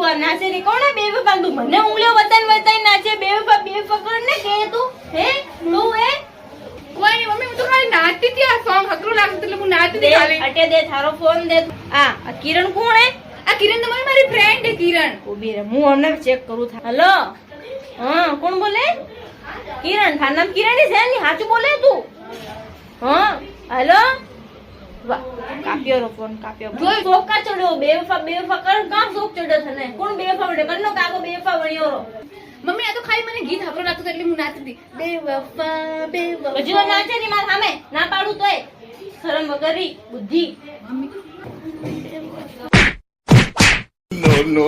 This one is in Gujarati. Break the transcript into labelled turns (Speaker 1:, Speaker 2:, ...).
Speaker 1: તું આ નાચે રે કોણે બેવફા તું મને ઉંગલીઓ બતાઈ નાચે બેવફા કર ને કે તું હે તું હે
Speaker 2: કોઈ નહીં મમ્મી હું તો ખાલી નાચતી હતી આ સોંગ હકરું લાગતું એટલે હું નાચતી હતી ખાલી
Speaker 1: અટે દે થારો ફોન દે આ કિરણ કોણ હે
Speaker 2: આ કિરણ તમારી મારી ફ્રેન્ડ હે કિરણ
Speaker 1: ઉભી રે હું હમણાં ચેક કરું થા હેલો હા કોણ બોલે કિરણ તારું નામ કિરણ છે ની સાચું બોલે તું હા હેલો વાહ કાપ્યો રો ફોન કાપ્યો જો શોક કા ચડ્યો બેવફા કર કા શોક ચડ્યો તને કોણ બેવફા વડે કરનો કાકો બેવફા વણ્યો રો
Speaker 2: મમ્મી આ તો ખાલી મને ગીત હકરું લાગતું એટલે હું નાચતી હતી બેવફા
Speaker 1: હજી તો નાચે ની માર સામે ના પાડું તોય શરમ વગરની બુદ્ધિ
Speaker 2: મમ્મી
Speaker 3: No.